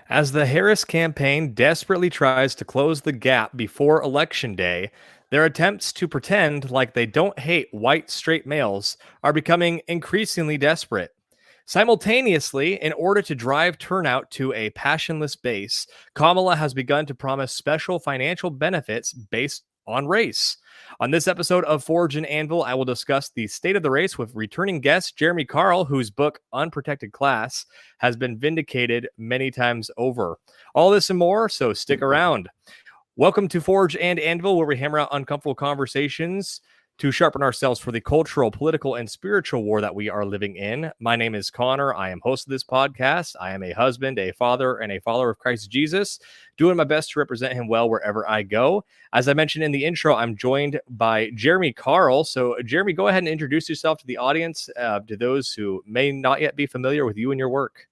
As the Harris campaign desperately tries to close the gap before Election Day, their attempts to pretend like they don't hate white straight males are becoming increasingly desperate. Simultaneously, in order to drive turnout to a passionless base, Kamala has begun to promise special financial benefits based on race. On this episode of Forge and Anvil, I will discuss the state of the race with returning guest Jeremy Carl, whose book Unprotected Class has been vindicated many times over. All this and more, so stick around. Welcome to Forge and Anvil, where we hammer out uncomfortable conversations to sharpen ourselves for the cultural, political, and spiritual war that we are living in. My name is Connor. I am host of this podcast. I am a husband, a father, and a follower of Christ Jesus, doing my best to represent him well wherever I go. As I mentioned in the intro, I'm joined by Jeremy Carl. So, Jeremy, go ahead and introduce yourself to the audience, to those who may not yet be familiar with you and your work.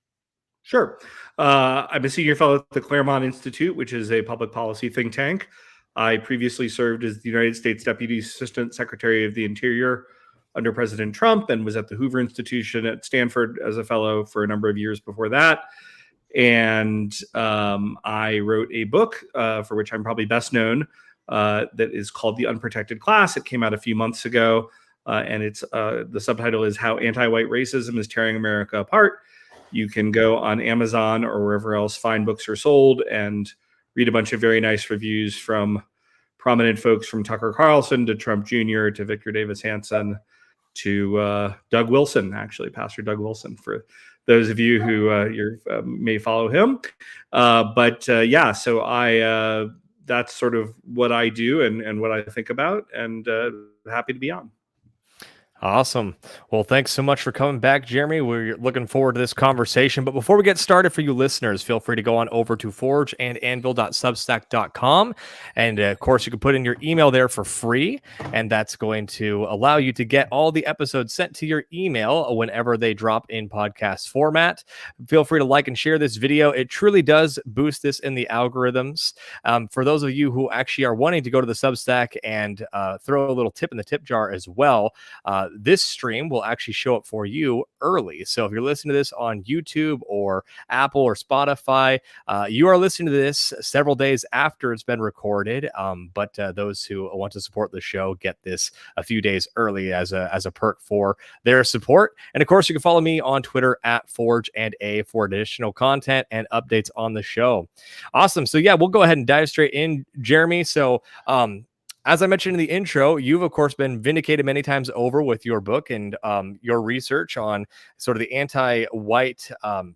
Sure. I'm a senior fellow at the Claremont Institute, which is a public policy think tank. I previously served as the United States Deputy Assistant Secretary of the Interior under President Trump and was at the Hoover Institution at Stanford as a fellow for a number of years before that. And I wrote a book for which I'm probably best known that is called The Unprotected Class. It came out a few months ago, and it's the subtitle is How Anti-White Racism is Tearing America Apart. You can go on Amazon or wherever else fine books are sold and read a bunch of very nice reviews from prominent folks from Tucker Carlson to Trump Jr. to Victor Davis Hanson to Doug Wilson, actually, Pastor Doug Wilson, for those of you who may follow him. So that's sort of what I do and what I think about, and happy to be on. Awesome. Well, thanks so much for coming back, Jeremy. We're looking forward to this conversation. But before we get started, for you listeners, feel free to go on over to forgeandanvil.substack.com. And of course, you can put in your email there for free. And that's going to allow you to get all the episodes sent to your email whenever they drop in podcast format. Feel free to like and share this video. It truly does boost this in the algorithms. For those of you who actually are wanting to go to the Substack and throw a little tip in the tip jar as well, this stream will actually show up for you early. So if you're listening to this on YouTube or Apple or Spotify, you are listening to this several days after it's been recorded. But those who want to support the show get this a few days early as a perk for their support. And of course, you can follow me on Twitter at Forge and A for additional content and updates on the show. Awesome. So yeah, we'll go ahead and dive straight in, Jeremy. So as I mentioned in the intro, you've, of course, been vindicated many times over with your book and your research on sort of the anti-white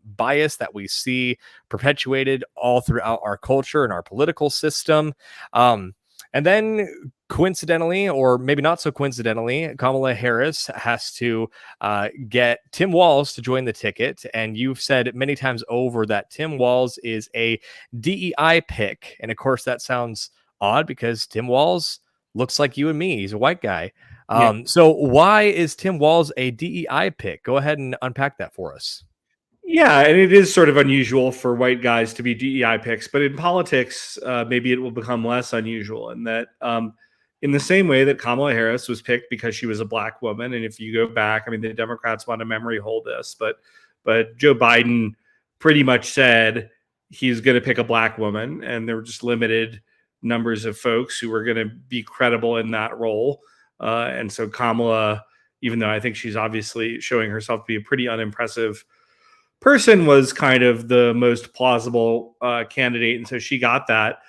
bias that we see perpetuated all throughout our culture and our political system. And then coincidentally, or maybe not so coincidentally, Kamala Harris has to get Tim Walz to join the ticket. And you've said many times over that Tim Walz is a DEI pick. And of course, that sounds odd because Tim Walz looks like you and me. He's a white guy. So why is Tim Walz a DEI pick? Go ahead and unpack that for us. Yeah, and it is sort of unusual for white guys to be DEI picks, but in politics, maybe it will become less unusual in that in the same way that Kamala Harris was picked because she was a black woman. And if you go back, I mean, the Democrats want to memory hold this, but Joe Biden pretty much said he's going to pick a black woman, and there were just limited numbers of folks who were going to be credible in that role. And so Kamala, even though I think she's obviously showing herself to be a pretty unimpressive person, was kind of the most plausible candidate. And so she got that.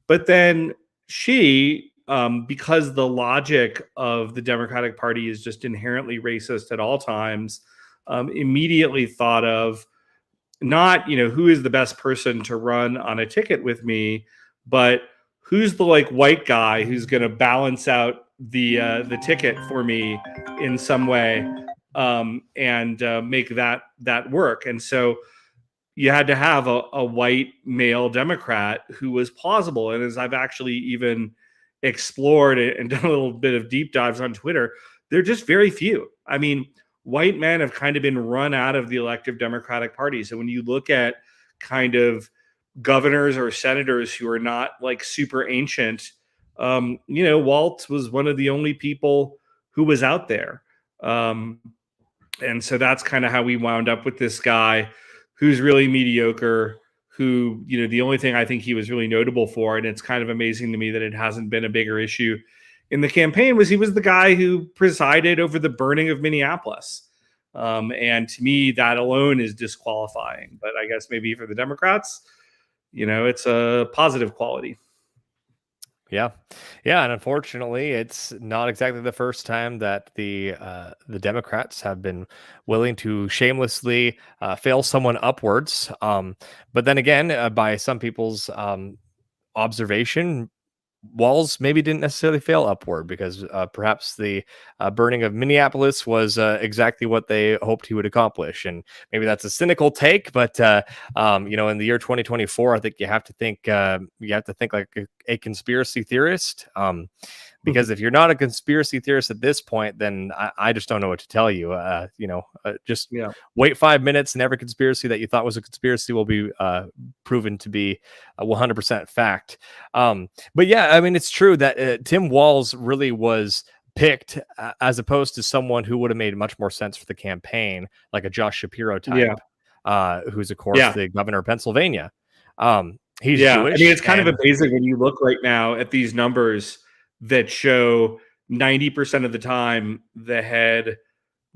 But then she, because the logic of the Democratic Party is just inherently racist at all times, immediately thought of not, who is the best person to run on a ticket with me, but who's the white guy who's going to balance out the ticket for me in some way and make that work. And so you had to have a white male Democrat who was plausible. And as I've actually even explored it and done a little bit of deep dives on Twitter, they're just very few. I mean, white men have kind of been run out of the elective Democratic Party. So when you look at kind of governors or senators who are not super ancient, Walt was one of the only people who was out there. And so that's kind of how we wound up with this guy who's really mediocre, who, the only thing I think he was really notable for, and it's kind of amazing to me that it hasn't been a bigger issue in the campaign, was he was the guy who presided over the burning of Minneapolis. And to me, that alone is disqualifying. But I guess maybe for the Democrats, it's a positive quality. Yeah, yeah, and unfortunately, it's not exactly the first time that the Democrats have been willing to shamelessly fail someone upwards. But then again, by some people's observation, walls maybe didn't necessarily fail upward, because perhaps the burning of Minneapolis was exactly what they hoped he would accomplish. And maybe that's a cynical take, but in the year 2024, I think you have to think like a conspiracy theorist. Because if you're not a conspiracy theorist at this point, then I just don't know what to tell you. Just Yeah. wait 5 minutes, and every conspiracy that you thought was a conspiracy will be proven to be a 100% fact. But yeah, I mean, it's true that Tim Walz really was picked as opposed to someone who would have made much more sense for the campaign, like a Josh Shapiro type, who's of course the governor of Pennsylvania. He's Jewish. I mean, it's kind of amazing when you look right now at these numbers that show 90% of the time the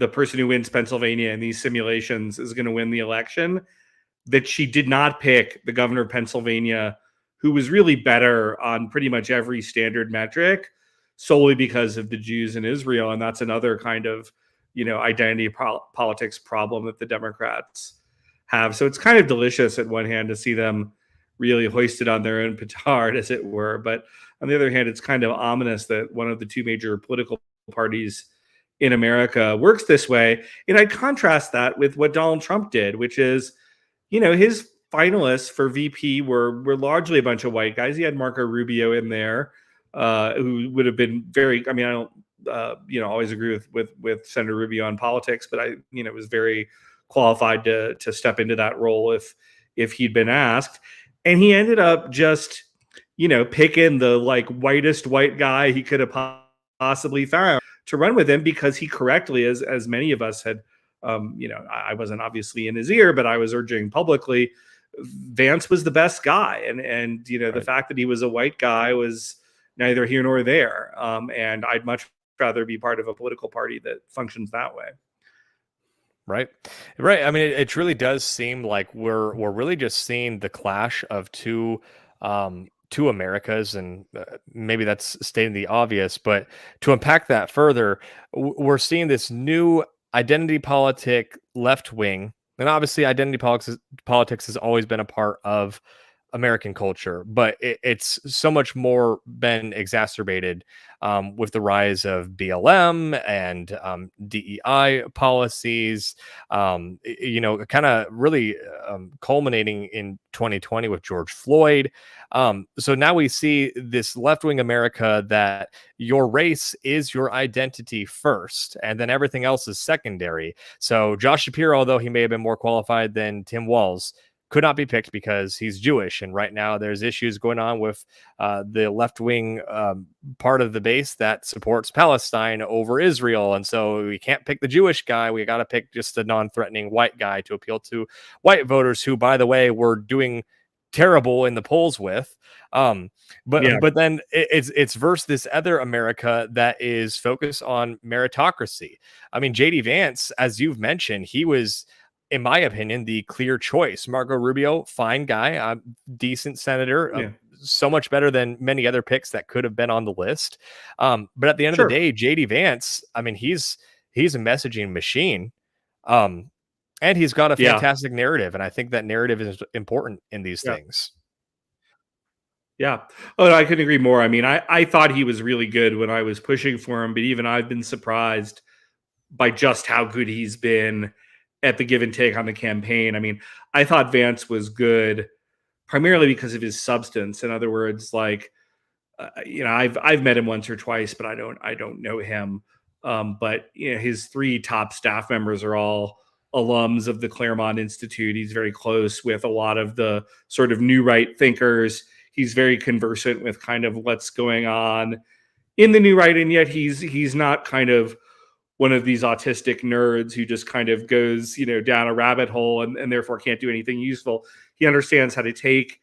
person who wins Pennsylvania in these simulations is going to win the election, that she did not pick the governor of Pennsylvania, who was really better on pretty much every standard metric, solely because of the Jews in Israel. And that's another kind of, identity politics problem that the Democrats have. So it's kind of delicious at one hand to see them really hoisted on their own petard, as it were. But on the other hand, it's kind of ominous that one of the two major political parties in America works this way. And I contrast that with what Donald Trump did, which is, his finalists for VP were largely a bunch of white guys. He had Marco Rubio in there, who would have been very, I mean, I don't, always agree with Senator Rubio on politics, but I, was very qualified to step into that role if he'd been asked. And he ended up just, picking the whitest white guy he could have possibly found to run with him, because he correctly, as many of us had, I wasn't obviously in his ear, but I was urging publicly, Vance was the best guy. And Right. The fact that he was a white guy was neither here nor there. And I'd much rather be part of a political party that functions that way. Right. I mean, it really does seem like we're really just seeing the clash of two Americas, and maybe that's stating the obvious, but to unpack that further, we're seeing this new identity politic left wing, and obviously identity politics has always been a part of American culture, but it's so much more been exacerbated with the rise of BLM and DEI policies, kind of really culminating in 2020 with George Floyd. So now we see this left-wing America that your race is your identity first, and then everything else is secondary. So Josh Shapiro, although he may have been more qualified than Tim Walz, could not be picked because he's Jewish. And right now there's issues going on with the left-wing part of the base that supports Palestine over Israel. And so we can't pick the Jewish guy. We got to pick just a non-threatening white guy to appeal to white voters who, by the way, were doing terrible in the polls with. But then it's versus this other America that is focused on meritocracy. I mean, JD Vance, as you've mentioned, he was, in my opinion, the clear choice. Marco Rubio, fine guy, decent senator, so much better than many other picks that could have been on the list. But at the end of the day, JD Vance, I mean, he's a messaging machine. And he's got a fantastic narrative. And I think that narrative is important in these things. Yeah. Oh, no, I couldn't agree more. I mean, I thought he was really good when I was pushing for him, but even I've been surprised by just how good he's been at the give and take on the campaign. I mean, I thought Vance was good primarily because of his substance. In other words, I've met him once or twice, but I don't know him. But his three top staff members are all alums of the Claremont Institute. He's very close with a lot of the sort of new right thinkers. He's very conversant with kind of what's going on in the new right, and yet he's not kind of one of these autistic nerds who just kind of goes, down a rabbit hole and therefore can't do anything useful. he understands how to take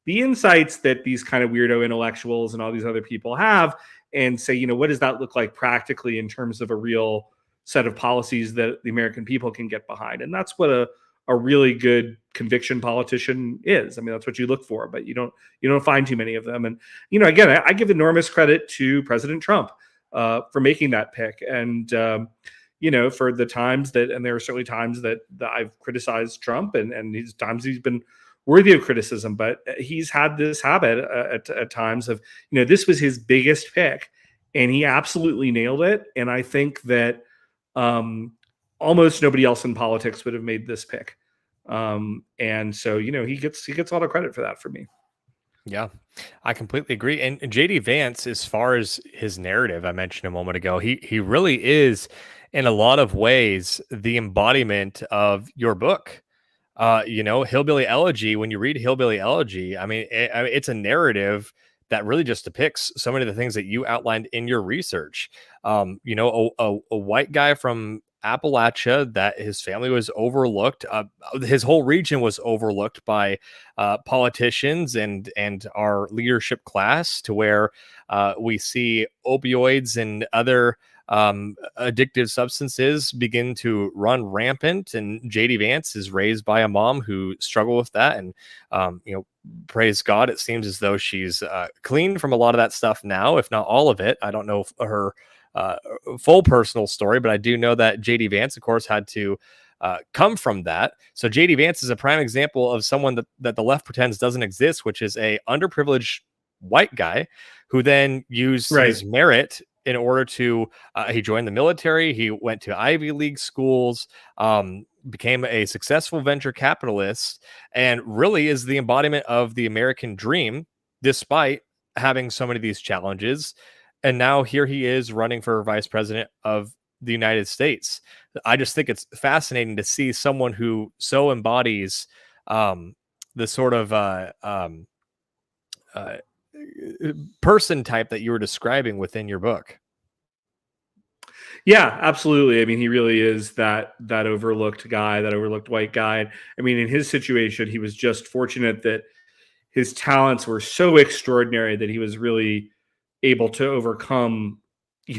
the insights that these kind of weirdo intellectuals and all these other people have and say, what does that look like practically in terms of a real set of policies that the American people can get behind. And that's what a really good conviction politician is. I mean, that's what you look for, but you don't find too many of them. And again, I give enormous credit to President Trump for making that pick. And for the times that, and there are certainly times that I've criticized Trump, and these times he's been worthy of criticism, but he's had this habit at times of, this was his biggest pick, and he absolutely nailed it. And I think that almost nobody else in politics would have made this pick. And so, he gets a lot of credit for that for me. Yeah, I completely agree. And JD Vance, as far as his narrative I mentioned a moment ago, he really is in a lot of ways the embodiment of your book. Hillbilly Elegy, when you read Hillbilly Elegy, I mean, it's a narrative that really just depicts so many of the things that you outlined in your research. A white guy from Appalachia, that his family was overlooked. His whole region was overlooked by politicians and our leadership class, to where we see opioids and other addictive substances begin to run rampant. And JD Vance is raised by a mom who struggled with that. And, praise God, it seems as though she's clean from a lot of that stuff now, if not all of it. I don't know her full personal story, but I do know that JD Vance, of course, had to come from that. So JD Vance is a prime example of someone that the left pretends doesn't exist, which is a underprivileged white guy who then used his merit in order to, he joined the military, he went to Ivy League schools, became a successful venture capitalist, and really is the embodiment of the American dream, despite having so many of these challenges. And now here he is running for vice president of the United States. I just think it's fascinating to see someone who so embodies the sort of person type that you were describing within your book. Yeah, absolutely. I mean, he really is that overlooked guy, that overlooked white guy. I mean, in his situation, he was just fortunate that his talents were so extraordinary that he was really able to overcome,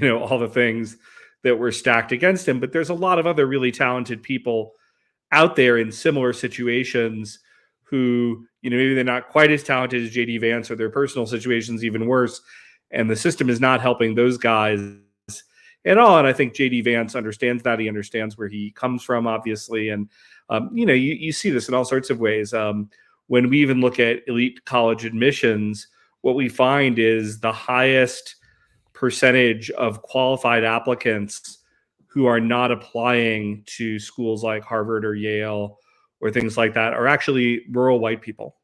all the things that were stacked against him. But there's a lot of other really talented people out there in similar situations who, maybe they're not quite as talented as JD Vance, or their personal situation's even worse. And the system is not helping those guys at all. And I think JD Vance understands that. He understands where he comes from, obviously. And, you see this in all sorts of ways. When we even look at elite college admissions, what we find is the highest percentage of qualified applicants who are not applying to schools like Harvard or Yale or things like that are actually rural white people.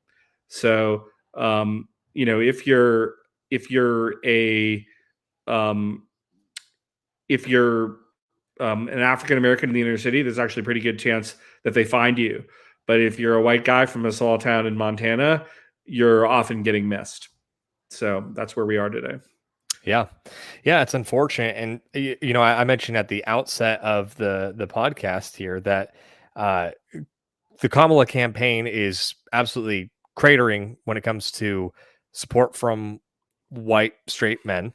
So, if you're an African American in the inner city, there's actually a pretty good chance that they find you. But if you're a white guy from a small town in Montana, you're often getting missed. So that's where we are today. Yeah, it's unfortunate. And I mentioned at the outset of the podcast here that the Kamala campaign is absolutely cratering when it comes to support from white straight men.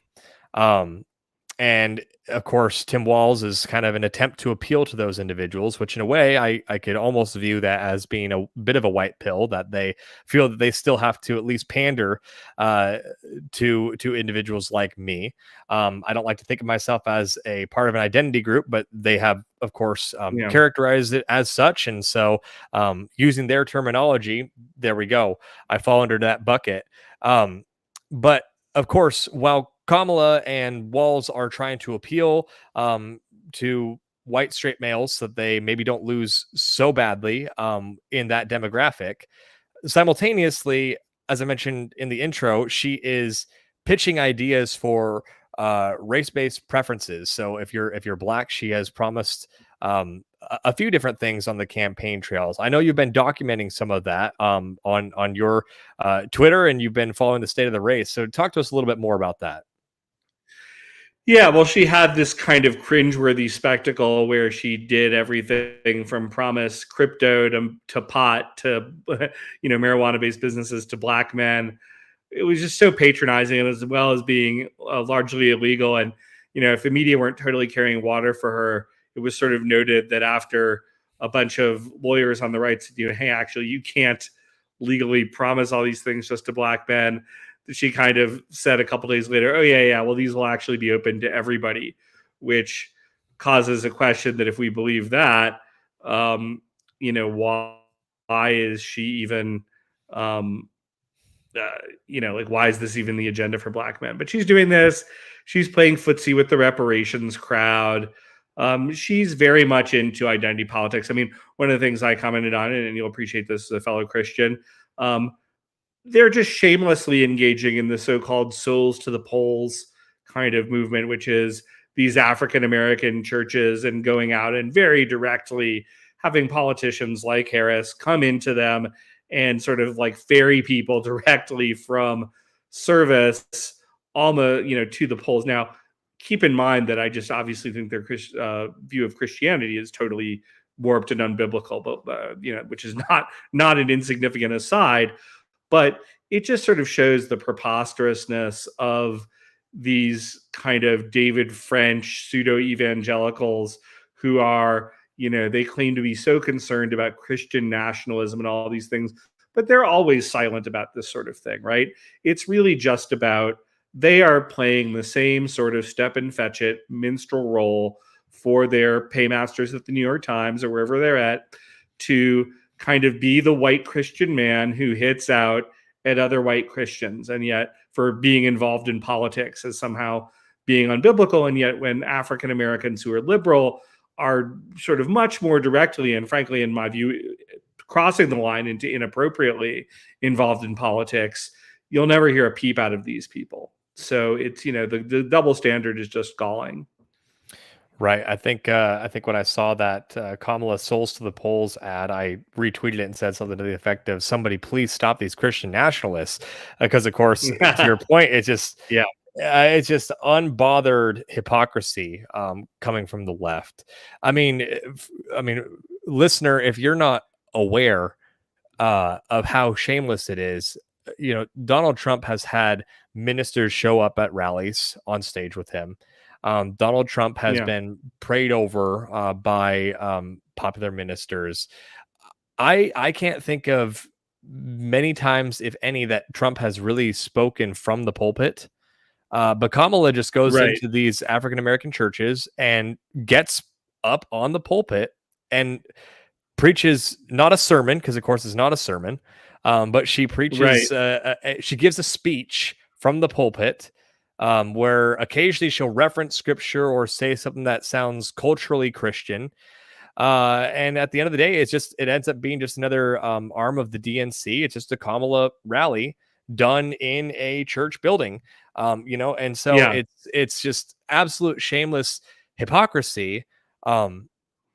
And of course, Tim Walz is kind of an attempt to appeal to those individuals, which in a way I could almost view that as being a bit of a white pill, that they feel that they still have to at least pander to individuals like me. I don't like to think of myself as a part of an identity group, but they have, of course, characterized it as such. And so using their terminology, there we go. I fall under that bucket. But of course, while Kamala and Walz are trying to appeal to white straight males so that they maybe don't lose so badly in that demographic, simultaneously, as I mentioned in the intro, she is pitching ideas for race-based preferences. So if you're black, she has promised a few different things on the campaign trails. I know you've been documenting some of that on your Twitter, and you've been following the state of the race. So talk to us a little bit more about that. Yeah, well, she had this kind of cringeworthy spectacle where she did everything from promise crypto to pot to marijuana-based businesses to black men. It was just so patronizing, as well as being largely illegal. And if the media weren't totally carrying water for her, it was sort of noted that after a bunch of lawyers on the right said, hey, actually, you can't legally promise all these things just to black men, she kind of said a couple days later, oh yeah, well, these will actually be open to everybody, which causes a question that if we believe that, why is she even like, why is this even the agenda for black men? But she's doing this. She's playing footsie with the reparations crowd. She's very much into identity politics. I mean, one of the things I commented on, and you'll appreciate this as a fellow Christian, they're just shamelessly engaging in the so-called souls to the polls kind of movement, which is these African American churches and going out and very directly having politicians like Harris come into them and sort of like ferry people directly from service almost to the polls. Now, keep in mind that I just obviously think their view of Christianity is totally warped and unbiblical, but which is not an insignificant aside. But it just sort of shows the preposterousness of these kind of David French pseudo evangelicals who are, they claim to be so concerned about Christian nationalism and all these things, but they're always silent about this sort of thing, right? It's really just about they are playing the same sort of step and fetch it minstrel role for their paymasters at the New York Times or wherever they're at, to kind of be the white Christian man who hits out at other white Christians, and yet for being involved in politics as somehow being unbiblical. And yet when African Americans who are liberal are sort of much more directly and frankly, in my view, crossing the line into inappropriately involved in politics, you'll never hear a peep out of these people. So it's, the double standard is just galling. Right. I think when I saw that Kamala Souls to the Polls ad, I retweeted it and said something to the effect of, "Somebody please stop these Christian nationalists," because of course, to your point, Yeah. it's just unbothered hypocrisy coming from the left. I mean, listener, if you're not aware of how shameless it is, Donald Trump has had ministers show up at rallies on stage with him. Donald Trump has been prayed over by popular ministers. I can't think of many times, if any, that Trump has really spoken from the pulpit. But Kamala just goes into these African American churches and gets up on the pulpit and preaches not a sermon, because of course it's not a sermon, but she preaches. She gives a speech from the pulpit where occasionally she'll reference scripture or say something that sounds culturally Christian. And at the end of the day, it ends up being just another arm of the DNC. It's just a Kamala rally done in a church building, and so it's just absolute shameless hypocrisy.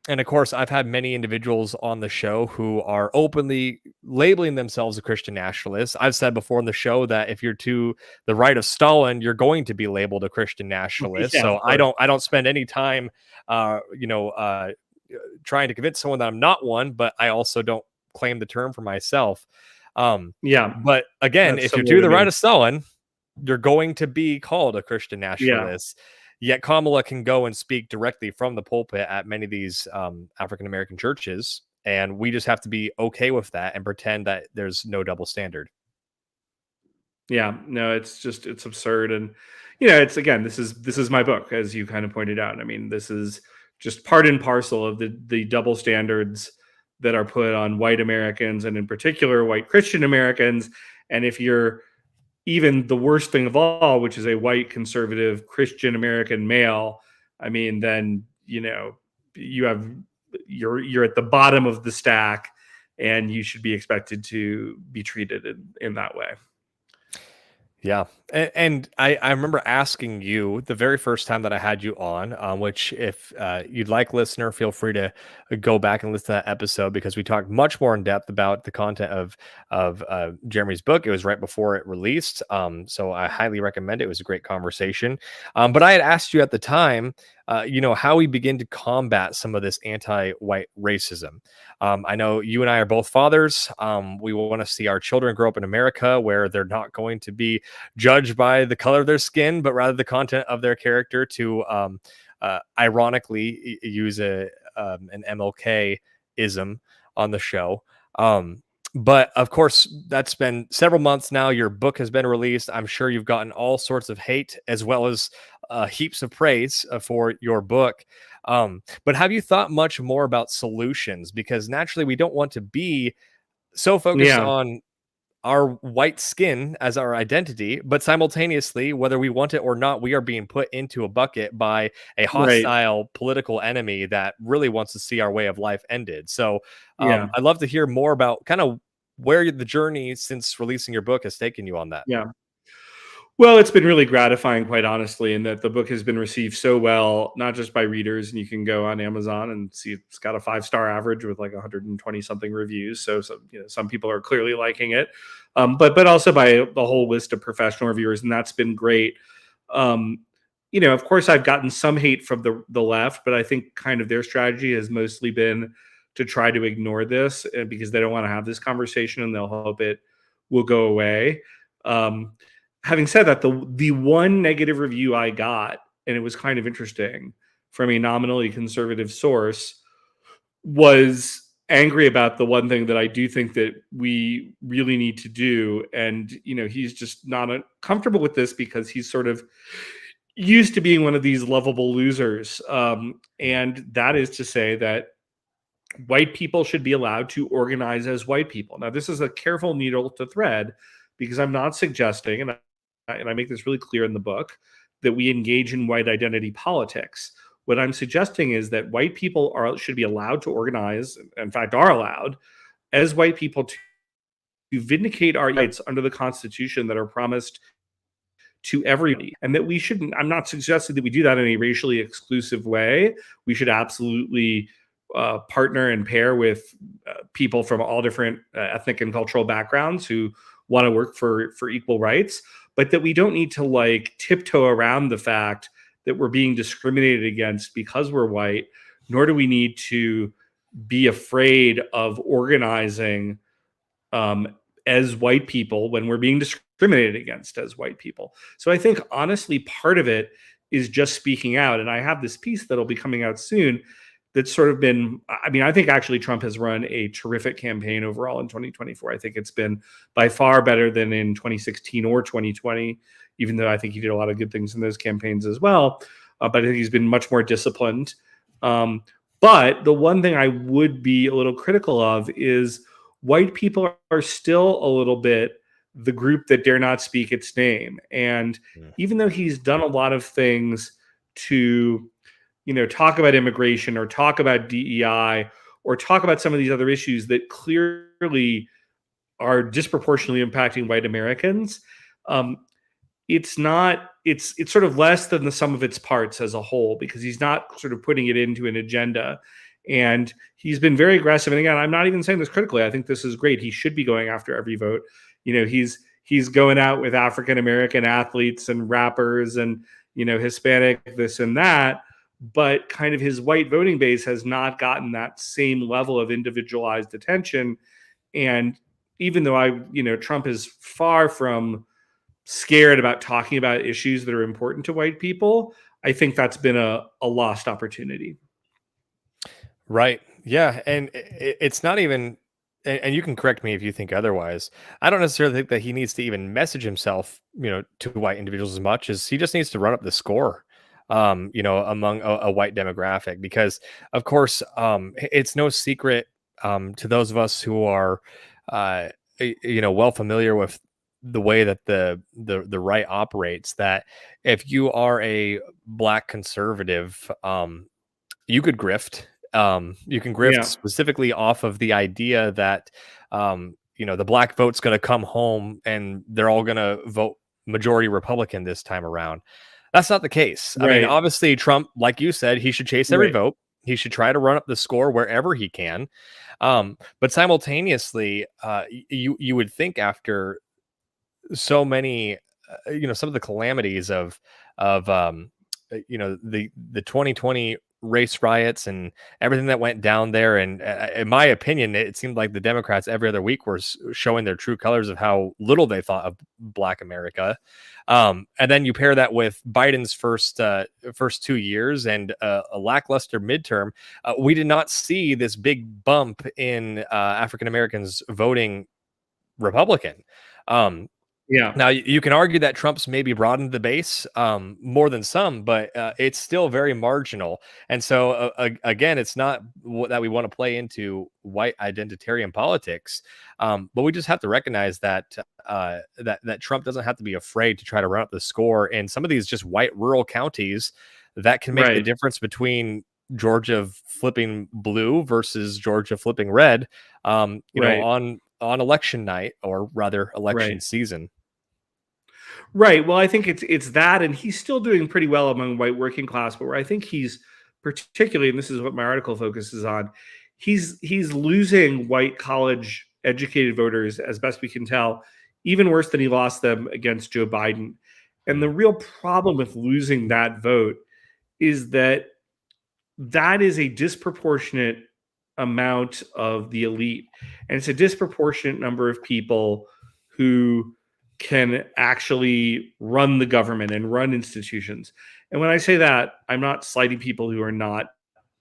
And of course, I've had many individuals on the show who are openly labeling themselves a Christian nationalist. I've said before on the show that if you're to the right of Stalin, you're going to be labeled a Christian nationalist. So I don't spend any time, trying to convince someone that I'm not one, but I also don't claim the term for myself. But again, if you're to the right of Stalin, you're going to be called a Christian nationalist. Yet Kamala can go and speak directly from the pulpit at many of these African American churches, and we just have to be okay with that and pretend that there's no double standard. Yeah, no, it's absurd. And it's, again, this is my book, as you kind of pointed out. I mean, this is just part and parcel of the double standards that are put on white Americans, and in particular white Christian Americans. And if you're even the worst thing of all, which is a white conservative Christian American male, I mean, then you're at the bottom of the stack, and you should be expected to be treated in that way. Yeah. And I remember asking you the very first time that I had you on, which if you'd like, listener, feel free to go back and listen to that episode because we talked much more in depth about the content of Jeremy's book. It was right before it released. So I highly recommend it. It was a great conversation. But I had asked you at the time, how we begin to combat some of this anti-white racism. I know you and I are both fathers. We want to see our children grow up in America where they're not going to be judged by the color of their skin, but rather the content of their character. To ironically use an MLK ism on the show. But of course, that's been several months now. Your book has been released. I'm sure you've gotten all sorts of hate as well as heaps of praise for your book. But have you thought much more about solutions? Because naturally, we don't want to be so focused Yeah, on our white skin as our identity, but simultaneously, whether we want it or not, we are being put into a bucket by a right. hostile political enemy that really wants to see our way of life ended. So Yeah, I'd love to hear more about kind of where the journey since releasing your book has taken you on that. yeah. Well, it's been really gratifying, quite honestly, in that the book has been received so well, not just by readers, and you can go on Amazon and see it's got a 5-star average with like 120 something reviews. So some people are clearly liking it, but also by the whole list of professional reviewers, and that's been great. Um, of course, I've gotten some hate from the left, but I think kind of their strategy has mostly been to try to ignore this because they don't want to have this conversation, and they'll hope it will go away. Um, Having said that, the one negative review I got, and it was kind of interesting, from a nominally conservative source, was angry about the one thing that I do think that we really need to do. And, he's just not comfortable with this because he's sort of used to being one of these lovable losers. And that is to say that white people should be allowed to organize as white people. Now, this is a careful needle to thread because I'm not suggesting, and I make this really clear in the book, that we engage in white identity politics. What I'm suggesting is that white people should be allowed to organize, in fact, are allowed as white people to vindicate our rights under the Constitution that are promised to everybody, and that we shouldn't. I'm not suggesting that we do that in a racially exclusive way. We should absolutely partner and pair with people from all different ethnic and cultural backgrounds who want to work for equal rights, but that we don't need to like tiptoe around the fact that we're being discriminated against because we're white, nor do we need to be afraid of organizing um, as white people when we're being discriminated against as white people. So I think honestly, part of it is just speaking out. And I have this piece that'll be coming out soon that's sort of been, I mean, I think actually Trump has run a terrific campaign overall in 2024. I think it's been by far better than in 2016 or 2020, even though I think he did a lot of good things in those campaigns as well. But I think he's been much more disciplined. But the one thing I would be a little critical of is white people are still a little bit the group that dare not speak its name. And Mm. even though he's done a lot of things to, talk about immigration or talk about DEI or talk about some of these other issues that clearly are disproportionately impacting white Americans, um, it's sort of less than the sum of its parts as a whole because he's not sort of putting it into an agenda. And he's been very aggressive. And again, I'm not even saying this critically. I think this is great. He should be going after every vote. He's going out with African American athletes and rappers and Hispanic this and that, but kind of his white voting base has not gotten that same level of individualized attention. And even though Trump is far from scared about talking about issues that are important to white people, I think that's been a lost opportunity. Right. Yeah. And it's not even, and you can correct me if you think otherwise. I don't necessarily think that he needs to even message himself, to white individuals as much as he just needs to run up the score, among a white demographic. Because, of course, it's no secret to those of us who are, well familiar with the way that the right operates that if you are a black conservative, you could grift. You can grift Yeah. specifically off of the idea that the black vote's going to come home and they're all going to vote majority Republican this time around. That's not the case. I mean, Right. obviously, Trump, like you said, he should chase every Right. vote. He should try to run up the score wherever he can. But simultaneously, you would think after so many, some of the calamities of the 2020 race riots and everything that went down there, and in my opinion, it seemed like the Democrats every other week were showing their true colors of how little they thought of Black America. And then you pair that with Biden's first 2 years and a lackluster midterm. We did not see this big bump in African Americans voting Republican. Yeah. Now you can argue that Trump's maybe broadened the base more than some, but it's still very marginal. And so again, it's not that we want to play into white identitarian politics, but we just have to recognize that that Trump doesn't have to be afraid to try to run up the score in some of these just white rural counties that can make the Right. difference between Georgia flipping blue versus Georgia flipping red. Right. On election night, or rather election Right. season. Right. Well, I think it's that, and he's still doing pretty well among white working class. But where I think he's particularly, and this is what my article focuses on, he's losing white college educated voters as best we can tell, even worse than he lost them against Joe Biden. And the real problem with losing that vote is that is a disproportionate amount of the elite, and it's a disproportionate number of people who can actually run the government and run institutions. And when I say that, I'm not slighting people who are not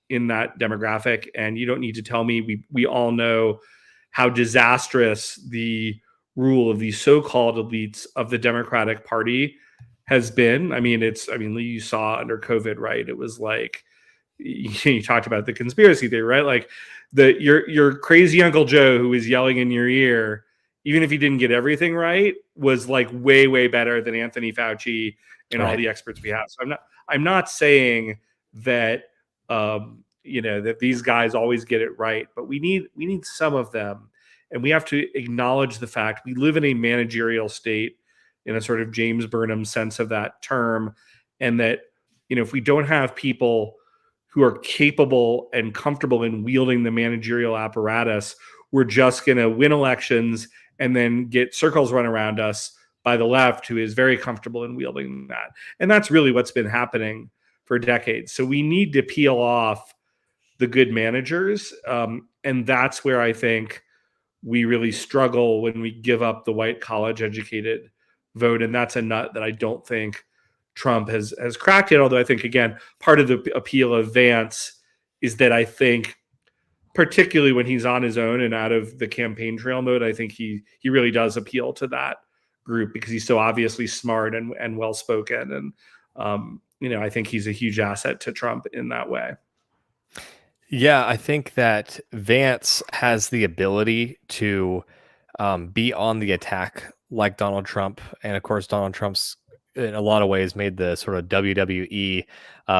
in that demographic. And you don't need to tell me, we all know how disastrous the rule of these so-called elites of the Democratic Party has been. I mean, you saw under COVID, right? It was like, you talked about the conspiracy theory, right? Like your crazy Uncle Joe who was yelling in your ear, even if he didn't get everything right, was like way better than Anthony Fauci and all the experts we have. So I'm not saying that that these guys always get it right, but we need some of them, and we have to acknowledge the fact we live in a managerial state in a sort of James Burnham sense of that term, and that if we don't have people who are capable and comfortable in wielding the managerial apparatus, we're just going to win elections and then get circles run around us by the left, who is very comfortable in wielding that. And that's really what's been happening for decades. So we need to peel off the good managers. And that's where I think we really struggle when we give up the white college educated vote. And that's a nut that I don't think Trump has cracked it. Although I think, again, part of the appeal of Vance is that I think, particularly when he's on his own and out of the campaign trail mode, I think he really does appeal to that group because he's so obviously smart and well spoken. And I think he's a huge asset to Trump in that way. Yeah, I think that Vance has the ability to be on the attack like Donald Trump. And of course, Donald Trump's in a lot of ways made the sort of WWE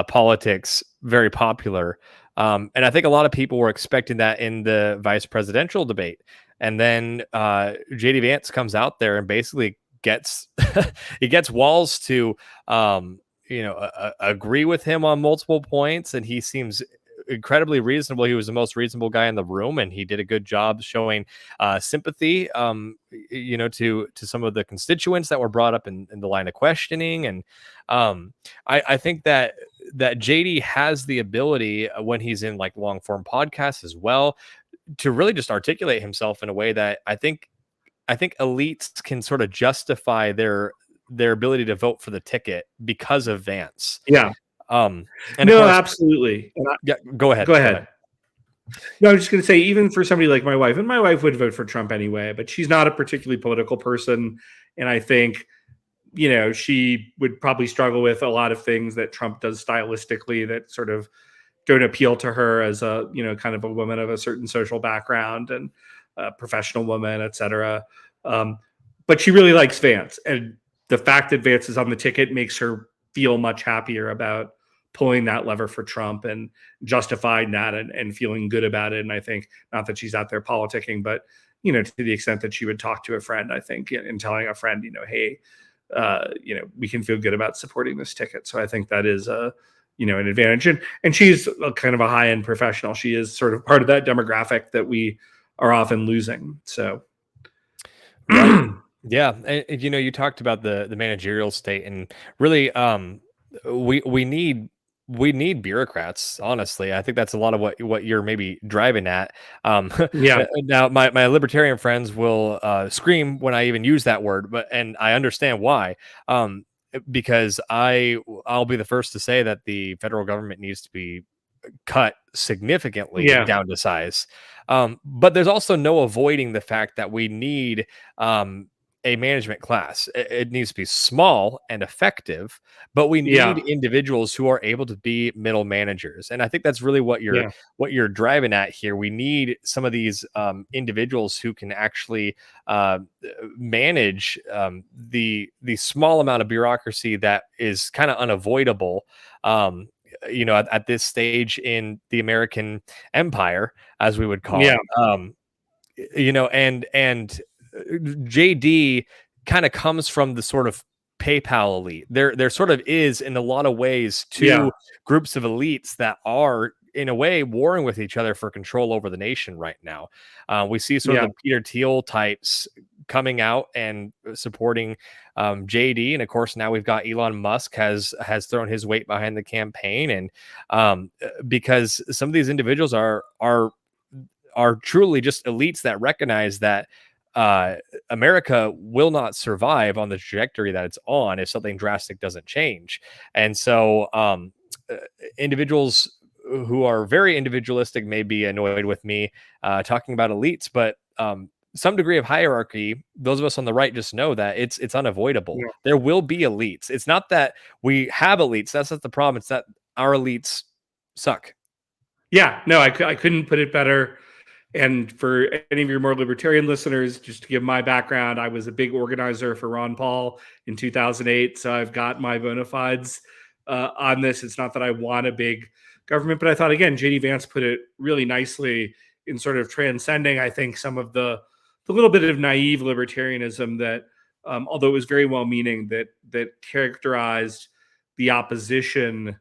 politics very popular. And I think a lot of people were expecting that in the vice presidential debate. And then JD Vance comes out there and basically gets he gets Walz to agree with him on multiple points, and he seems incredibly reasonable. He was the most reasonable guy in the room, and he did a good job showing sympathy, to some of the constituents that were brought up in the line of questioning. And I think that JD has the ability when he's in like long form podcasts as well to really just articulate himself in a way that I think elites can sort of justify their ability to vote for the ticket because of Vance. Yeah. And no, of course, absolutely. yeah, go ahead. Go ahead. No, I was just going to say, even for somebody like my wife, and my wife would vote for Trump anyway, but she's not a particularly political person. And I think, she would probably struggle with a lot of things that Trump does stylistically that sort of don't appeal to her as a, kind of a woman of a certain social background and a professional woman, et cetera. But she really likes Vance. And the fact that Vance is on the ticket makes her feel much happier about pulling that lever for Trump and justifying that and feeling good about it. And I think, not that she's out there politicking, but, to the extent that she would talk to a friend, I think, and telling a friend, hey, we can feel good about supporting this ticket. So I think that is an advantage. And she's kind of a high end professional. She is sort of part of that demographic that we are often losing. So, right. Yeah, and you talked about the managerial state, and really, we need bureaucrats. Honestly, I think that's a lot of what you're maybe driving at. yeah, Now, my libertarian friends will scream when I even use that word, and I understand why. Because I'll be the first to say that the federal government needs to be cut significantly yeah, down to size. But there's also no avoiding the fact that we need um, a management class. It needs to be small and effective, but we need yeah, individuals who are able to be middle managers. And I think that's really yeah, what you're driving at here. We need some of these individuals who can actually uh, manage the small amount of bureaucracy that is kind of unavoidable. At this stage in the American empire, as we would call yeah, it. JD kind of comes from the sort of PayPal elite. There sort of is, in a lot of ways, yeah, two groups of elites that are, in a way, warring with each other for control over the nation right now. We see sort of yeah, the Peter Thiel types coming out and supporting JD, and of course now we've got Elon Musk has thrown his weight behind the campaign, and because some of these individuals are truly just elites that recognize that America will not survive on the trajectory that it's on if something drastic doesn't change. And so, uh, individuals who are very individualistic may be annoyed with me talking about elites, but some degree of hierarchy, those of us on the right just know that it's unavoidable. yeah. There will be elites. It's not that we have elites. That's not the problem. It's that our elites suck. Yeah, no, I couldn't put it better. And for any of your more libertarian listeners, just to give my background, I was a big organizer for Ron Paul in 2008. So I've got my bona fides on this. It's not that I want a big government, but I thought, again, JD Vance put it really nicely in sort of transcending, I think, some of the little bit of naive libertarianism that, although it was very well meaning, that characterized the opposition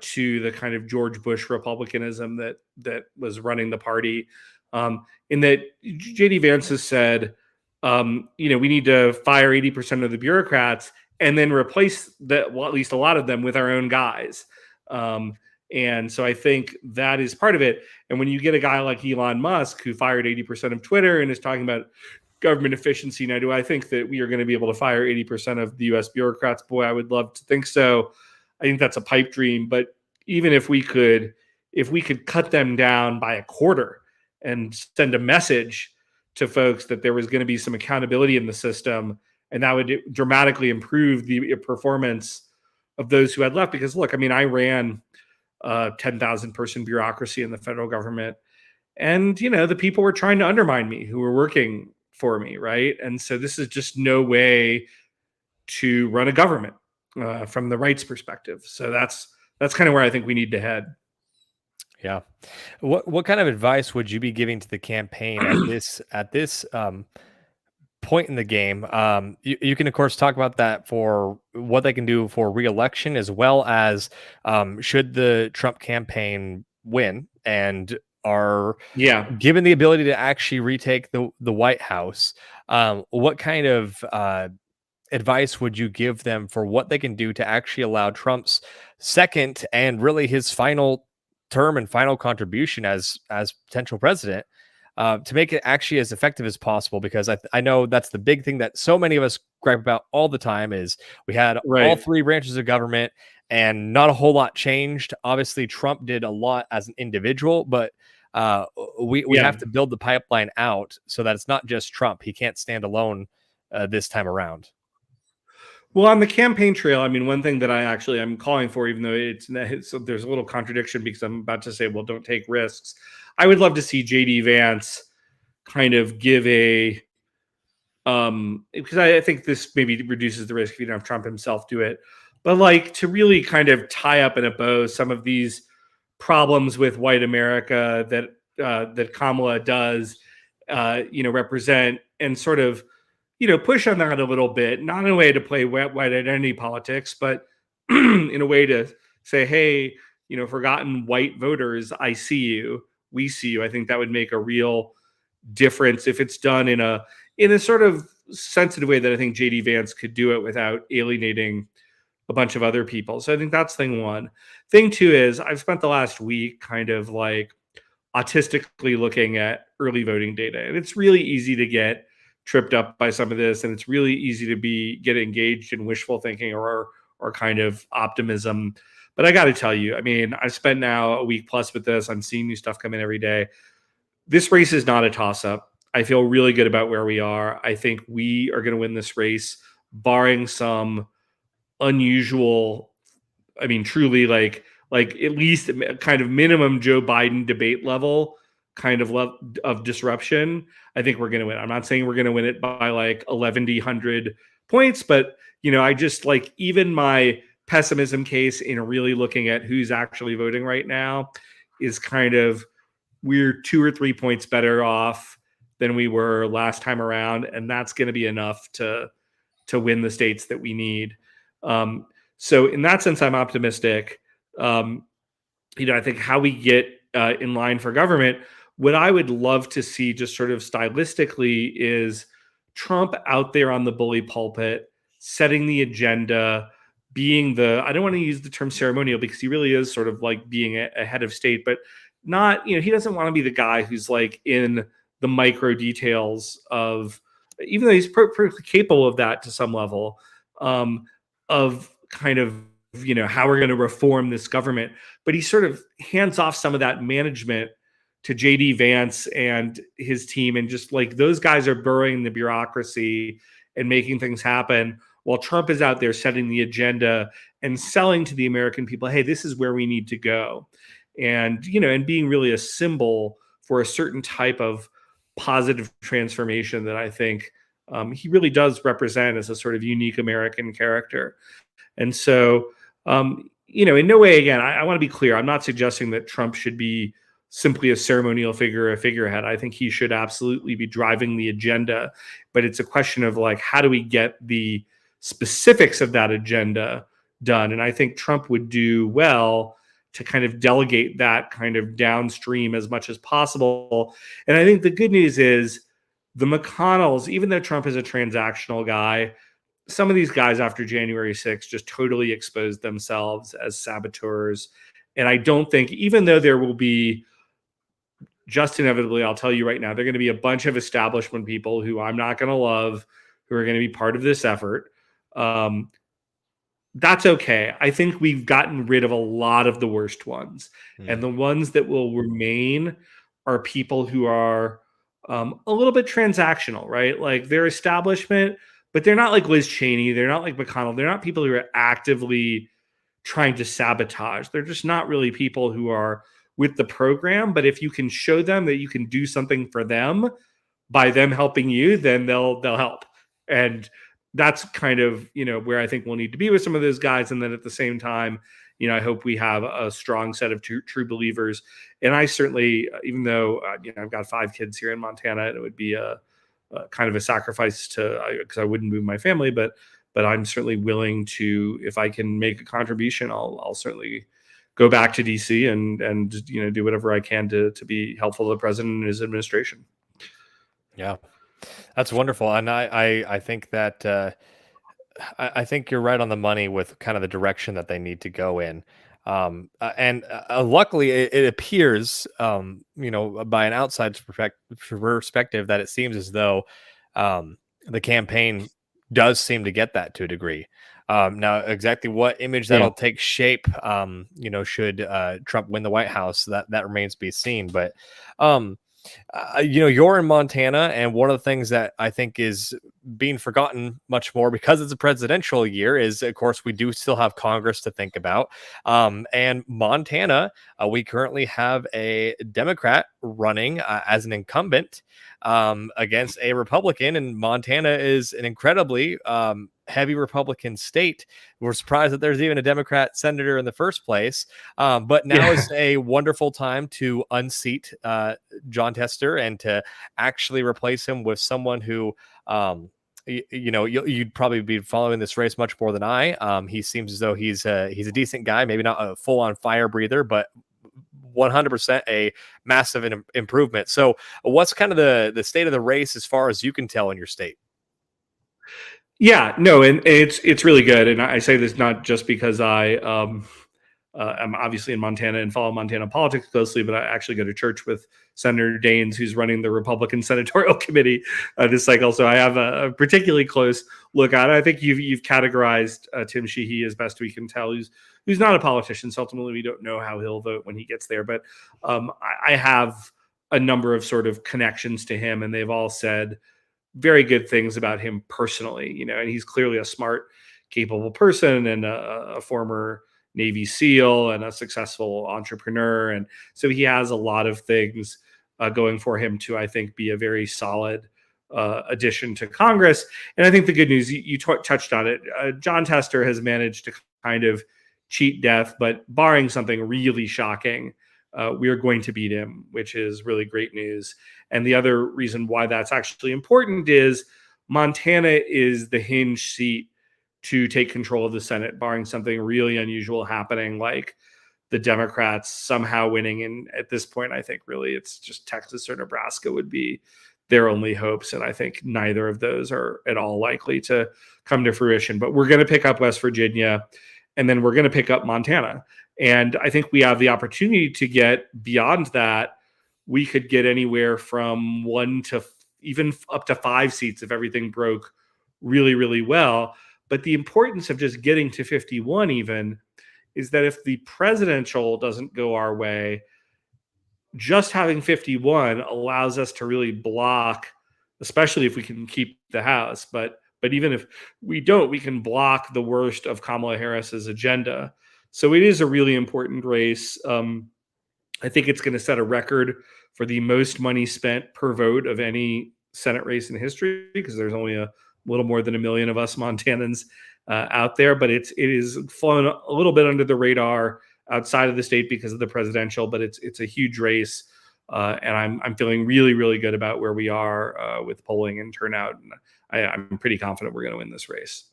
to the kind of George Bush republicanism that was running the party. In that JD Vance has said, we need to fire 80% of the bureaucrats and then replace that, well, at least a lot of them, with our own guys. And so I think that is part of it. And when you get a guy like Elon Musk, who fired 80% of Twitter and is talking about government efficiency, now do I think that we are going to be able to fire 80% of the US bureaucrats? Boy, I would love to think so. I think that's a pipe dream. But even if we could cut them down by a quarter and send a message to folks that there was going to be some accountability in the system, and that would dramatically improve the performance of those who had left. Because look, I mean, I ran a 10,000 person bureaucracy in the federal government, and the people were trying to undermine me who were working for me, right? And so this is just no way to run a government from the rights perspective. So that's kind of where I think we need to head. Yeah. What kind of advice would you be giving to the campaign at this point in the game? You can of course talk about that for what they can do for reelection, as well as should the Trump campaign win and are Yeah. given the ability to actually retake the White House. What kind of advice would you give them for what they can do to actually allow Trump's second and really his final term and final contribution as potential president to make it actually as effective as possible? Because I know that's the big thing that so many of us gripe about all the time is we had all Right. three branches of government and not a whole lot changed. Obviously, Trump did a lot as an individual, but uh, we Yeah. have to build the pipeline out so that it's not just Trump. He can't stand alone this time around. Well, on the campaign trail, I mean, one thing that I'm calling for, even though there's a little contradiction because I'm about to say, well, don't take risks. I would love to see JD Vance kind of give because I think this maybe reduces the risk if you don't have Trump himself do it, but like to really kind of tie up in a bow some of these problems with white America that Kamala does, represent, and sort of push on that a little bit, not in a way to play white identity politics, but in a way to say, hey, forgotten white voters, I see you, we see you. I think that would make a real difference if it's done in a sort of sensitive way that I think JD Vance could do it without alienating a bunch of other people. So I think that's thing one. Thing two is I've spent the last week kind of like autistically looking at early voting data, and it's really easy to get tripped up by some of this, and it's really easy to get engaged in wishful thinking or kind of optimism. But I got to tell you, I mean, I've spent now a week plus with this. I'm seeing new stuff come in every day. This race is not a toss-up. I feel really good about where we are. I think we are going to win this race, barring some unusual, I mean, truly like at least kind of minimum Joe Biden debate level kind of disruption. I think we're going to win. I'm not saying we're going to win it by like 1,100 points, but I just like even my pessimism case in really looking at who's actually voting right now is kind of we're 2 or 3 points better off than we were last time around, and that's going to be enough to win the states that we need. So in that sense, I'm optimistic. I think how we get in line for government, what I would love to see just sort of stylistically is Trump out there on the bully pulpit, setting the agenda, being I don't want to use the term ceremonial because he really is sort of like being a head of state, but not, he doesn't want to be the guy who's like in the micro details of, even though he's perfectly capable of that to some level, of kind of, how we're going to reform this government. But he sort of hands off some of that management to JD Vance and his team. And just like those guys are burrowing the bureaucracy and making things happen while Trump is out there setting the agenda and selling to the American people, hey, this is where we need to go. And, and being really a symbol for a certain type of positive transformation that I think he really does represent as a sort of unique American character. And so, in no way, again, I want to be clear. I'm not suggesting that Trump should be simply a ceremonial figure, a figurehead. I think he should absolutely be driving the agenda. But it's a question of like, how do we get the specifics of that agenda done? And I think Trump would do well to kind of delegate that kind of downstream as much as possible. And I think the good news is the McConnells, even though Trump is a transactional guy, some of these guys after January 6th just totally exposed themselves as saboteurs. And I don't think, even though there will be just inevitably, I'll tell you right now, there are going to be a bunch of establishment people who I'm not going to love, who are going to be part of this effort. That's okay. I think we've gotten rid of a lot of the worst ones. And the ones that will remain are people who are a little bit transactional, right? Like they're establishment, but they're not like Liz Cheney. They're not like McConnell. They're not people who are actively trying to sabotage. They're just not really people who are with the program. But if you can show them that you can do something for them by them helping you, then they'll help. And that's kind of, where I think we'll need to be with some of those guys. And then at the same time, I hope we have a strong set of true believers. And I certainly, even though, I've got 5 kids here in Montana, and it would be a kind of a sacrifice because I wouldn't move my family, but I'm certainly willing to, if I can make a contribution, I'll certainly go back to DC and do whatever I can to be helpful to the president and his administration. Yeah, that's wonderful. And I think that I think you're right on the money with kind of the direction that they need to go in. And luckily, it appears, by an outside perspective, that it seems as though the campaign does seem to get that to a degree. Now, exactly what image that'll take shape, should Trump win the White House, that remains to be seen. But you're in Montana, and one of the things that I think is being forgotten much more because it's a presidential year is, of course, we do still have Congress to think about. And Montana, we currently have a Democrat running as an incumbent against a Republican, and Montana is an incredibly heavy Republican state. We're surprised that there's even a Democrat senator in the first place. But now is a wonderful time to unseat John Tester and to actually replace him with someone who you'd probably be following this race much more than I. He seems as though he's a decent guy, maybe not a full on fire breather, but 100% a massive improvement. So, what's kind of the state of the race as far as you can tell in your state? Yeah, no, and it's really good. And I say this not just because I'm obviously in Montana and follow Montana politics closely, but I actually go to church with Senator Daines, who's running the Republican Senatorial Committee this cycle. So I have a particularly close look at it. I think you've categorized Tim Sheehy as best we can tell, who's not a politician. So ultimately, we don't know how he'll vote when he gets there. But I have a number of sort of connections to him, and they've all said very good things about him personally. And he's clearly a smart, capable person and a former Navy SEAL and a successful entrepreneur. And so he has a lot of things going for him to, I think, be a very solid addition to Congress. And I think the good news, you touched on it, John Tester has managed to kind of cheat death, but barring something really shocking, we are going to beat him, which is really great news. And the other reason why that's actually important is Montana is the hinge seat to take control of the Senate, barring something really unusual happening, like the Democrats somehow winning. And at this point, I think really it's just Texas or Nebraska would be their only hopes. And I think neither of those are at all likely to come to fruition. But we're going to pick up West Virginia, and then we're going to pick up Montana. And I think we have the opportunity to get beyond that. We could get anywhere from 1 to even up to 5 seats if everything broke really, really well. But the importance of just getting to 51 even is that if the presidential doesn't go our way, just having 51 allows us to really block, especially if we can keep the House. But even if we don't, we can block the worst of Kamala Harris's agenda. So it is a really important race. I think it's going to set a record for the most money spent per vote of any Senate race in history, because there's only a little more than 1 million of us Montanans out there. But it is flown a little bit under the radar outside of the state because of the presidential. But it's a huge race, and I'm feeling really, really good about where we are with polling and turnout. And I'm pretty confident we're going to win this race.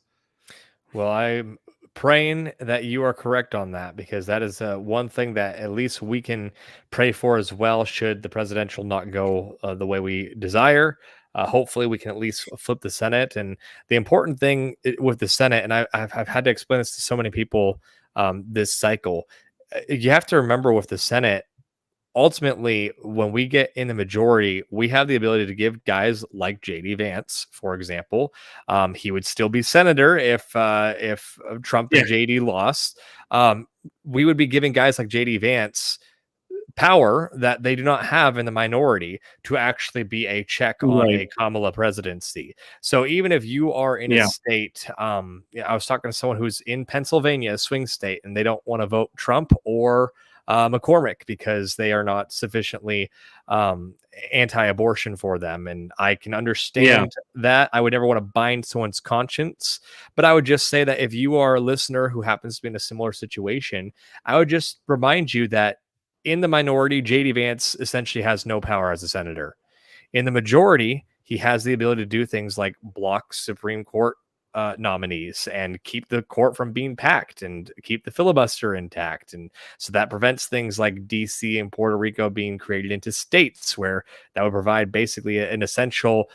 Well, I'm praying that you are correct on that, because that is one thing that at least we can pray for as well, should the presidential not go the way we desire. Hopefully, we can at least flip the Senate. And the important thing with the Senate, and I've had to explain this to so many people this cycle, you have to remember with the Senate, ultimately, when we get in the majority, we have the ability to give guys like JD Vance, for example. He would still be senator if Trump and JD lost. We would be giving guys like JD Vance power that they do not have in the minority to actually be a check on a Kamala presidency. So even if you are in a state, I was talking to someone who's in Pennsylvania, a swing state, and they don't want to vote Trump or McCormick because they are not sufficiently anti-abortion for them. And I can understand that. I would never want to bind someone's conscience, but I would just say that if you are a listener who happens to be in a similar situation, I would just remind you that in the minority, JD Vance essentially has no power as a senator. In the majority, he has the ability to do things like block Supreme Court nominees and keep the court from being packed and keep the filibuster intact. And so that prevents things like DC and Puerto Rico being created into states, where that would provide basically an essential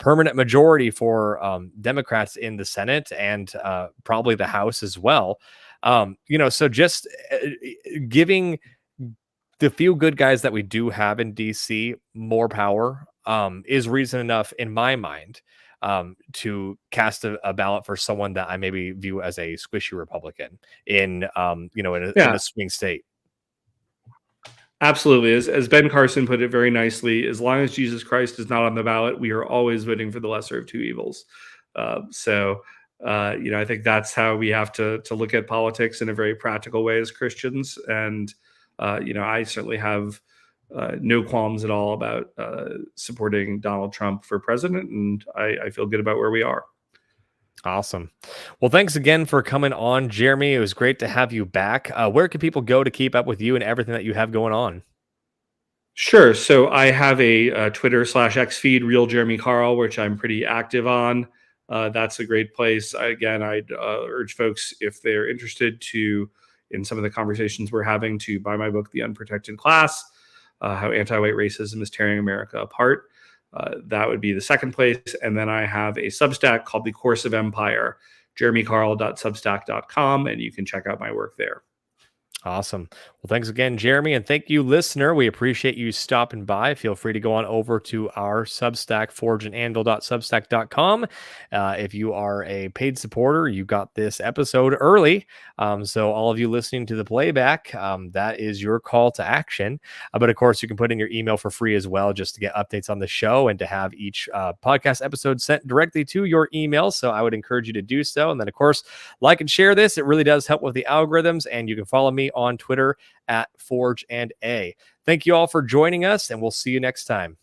permanent majority for Democrats in the Senate and probably the House as well. So just giving the few good guys that we do have in DC more power is reason enough in my mind to cast a ballot for someone that I maybe view as a squishy Republican in a swing state. Absolutely. As Ben Carson put it very nicely, as long as Jesus Christ is not on the ballot, we are always voting for the lesser of two evils. I think that's how we have to look at politics in a very practical way as Christians. And I certainly have no qualms at all about supporting Donald Trump for president, and I feel good about where we are. Awesome. Well, thanks again for coming on, Jeremy. It was great to have you back. Where can people go to keep up with you and everything that you have going on? Sure. So I have a Twitter /X feed, Real Jeremy Carl, which I'm pretty active on. that's a great place. Again, I'd urge folks, if they're interested in some of the conversations we're having, to buy my book, The Unprotected Class, How Anti-White Racism is Tearing America Apart. That would be the second place. And then I have a Substack called The Course of Empire, jeremycarl.substack.com, and you can check out my work there. Awesome. Well, thanks again, Jeremy. And thank you, listener. We appreciate you stopping by. Feel free to go on over to our Substack, forgeandanvil.substack.com. If you are a paid supporter, you got this episode early. So all of you listening to the playback, that is your call to action. But of course, you can put in your email for free as well, just to get updates on the show and to have each podcast episode sent directly to your email. So I would encourage you to do so. And then, of course, like and share this. It really does help with the algorithms. And you can follow me on Twitter at Forge and A. Thank you all for joining us, and we'll see you next time.